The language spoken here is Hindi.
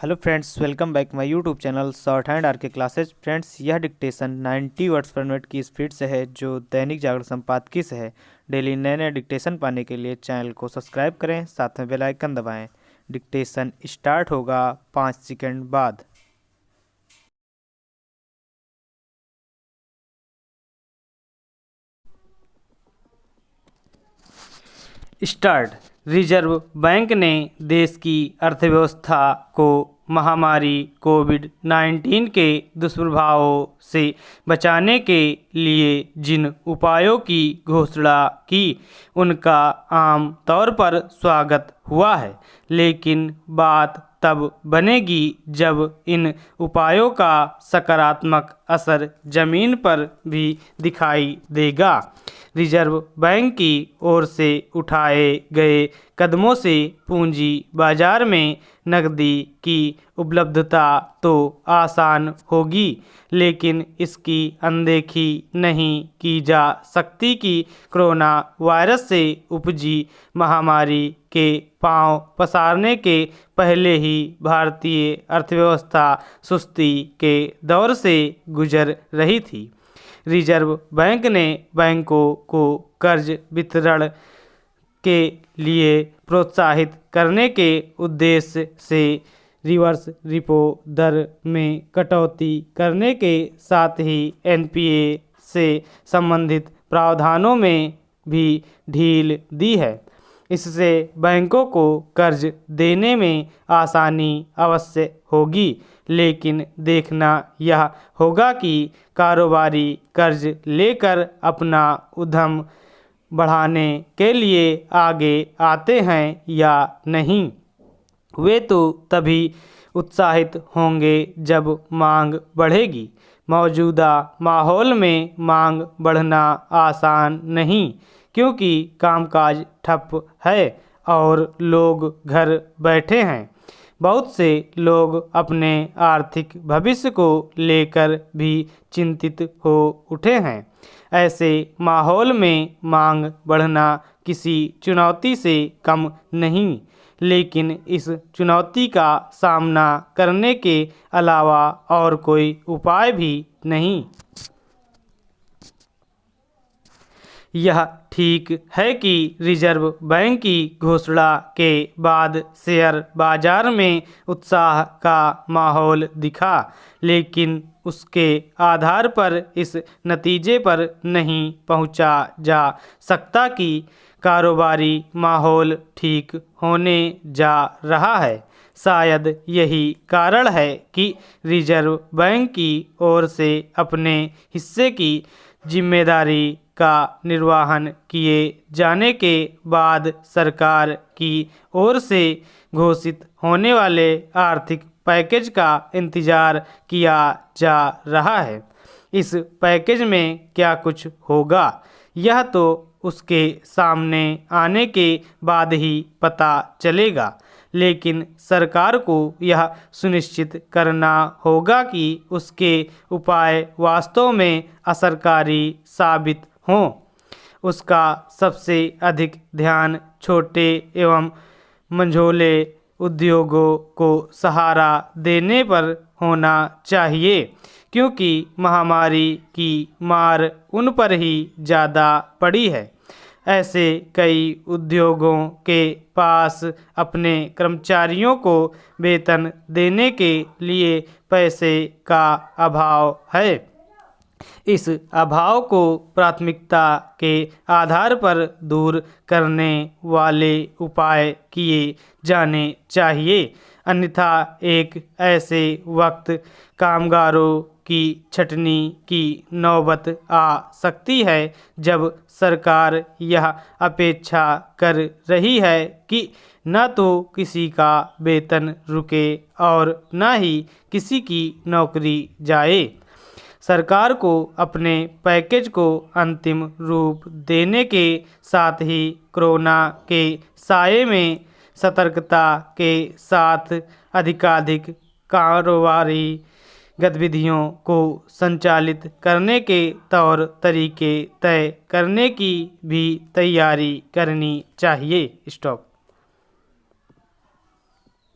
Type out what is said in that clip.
Hello friends, welcome back my YouTube channel shorthand R K classes. Friends, यह डिक्टेशन 90 वर्ड्स पर मिनट की स्पीड से है, जो दैनिक जागरण संपादकीय से है। डेली नए नए डिक्टेशन पाने के लिए चैनल को सब्सक्राइब करें, साथ में बेल आइकन दबाएं। डिक्टेशन स्टार्ट होगा 5 सेकंड बाद। स्टार्ट। रिजर्व बैंक ने देश की अर्थव्यवस्था को महामारी कोविड-19 के दुष्प्रभावों से बचाने के लिए जिन उपायों की घोषणा की, उनका आम तौर पर स्वागत हुआ है, लेकिन बात तब बनेगी जब इन उपायों का सकारात्मक असर जमीन पर भी दिखाई देगा। रिजर्व बैंक की ओर से उठाए गए कदमों से पूंजी बाजार में नकदी की उपलब्धता तो आसान होगी, लेकिन इसकी अनदेखी नहीं की जा सकती कि कोरोना वायरस से उपजी महामारी के पांव पसारने के पहले ही भारतीय अर्थव्यवस्था सुस्ती के दौर से गुजर रही थी। रिजर्व बैंक ने बैंकों को कर्ज वितरण के लिए प्रोत्साहित करने के उद्देश्य से रिवर्स रिपो दर में कटौती करने के साथ ही एनपीए से संबंधित प्रावधानों में भी ढील दी है। इससे बैंकों को कर्ज देने में आसानी अवश्य होगी, लेकिन देखना यह होगा कि कारोबारी कर्ज लेकर अपना उद्यम बढ़ाने के लिए आगे आते हैं या नहीं। वे तो तभी उत्साहित होंगे जब मांग बढ़ेगी। मौजूदा माहौल में मांग बढ़ना आसान नहीं, क्योंकि कामकाज ठप है और लोग घर बैठे हैं। बहुत से लोग अपने आर्थिक भविष्य को लेकर भी चिंतित हो उठे हैं। ऐसे माहौल में मांग बढ़ना किसी चुनौती से कम नहीं, लेकिन इस चुनौती का सामना करने के अलावा और कोई उपाय भी नहीं। यह ठीक है कि रिजर्व बैंक की घोषणा के बाद शेयर बाजार में उत्साह का माहौल दिखा, लेकिन उसके आधार पर इस नतीजे पर नहीं पहुंचा जा सकता कि कारोबारी माहौल ठीक होने जा रहा है। शायद यही कारण है कि रिजर्व बैंक की ओर से अपने हिस्से की जिम्मेदारी का निर्वहन किए जाने के बाद सरकार की ओर से घोषित होने वाले आर्थिक पैकेज का इंतजार किया जा रहा है। इस पैकेज में क्या कुछ होगा, यह तो उसके सामने आने के बाद ही पता चलेगा, लेकिन सरकार को यह सुनिश्चित करना होगा कि उसके उपाय वास्तव में असरकारी साबित हों। उसका सबसे अधिक ध्यान छोटे एवं मंझोले उद्योगों को सहारा देने पर होना चाहिए, क्योंकि महामारी की मार उन पर ही ज़्यादा पड़ी है। ऐसे कई उद्योगों के पास अपने कर्मचारियों को वेतन देने के लिए पैसे का अभाव है। इस अभाव को प्राथमिकता के आधार पर दूर करने वाले उपाय किए जाने चाहिए, अन्यथा एक ऐसे वक्त कामगारों की छटनी की नौबत आ सकती है जब सरकार यह अपेक्षा कर रही है कि न तो किसी का वेतन रुके और न ही किसी की नौकरी जाए। सरकार को अपने पैकेज को अंतिम रूप देने के साथ ही कोरोना के साये में सतर्कता के साथ अधिकाधिक कारोबारी गतिविधियों को संचालित करने के तौर तरीके तय करने की भी तैयारी करनी चाहिए। स्टॉप।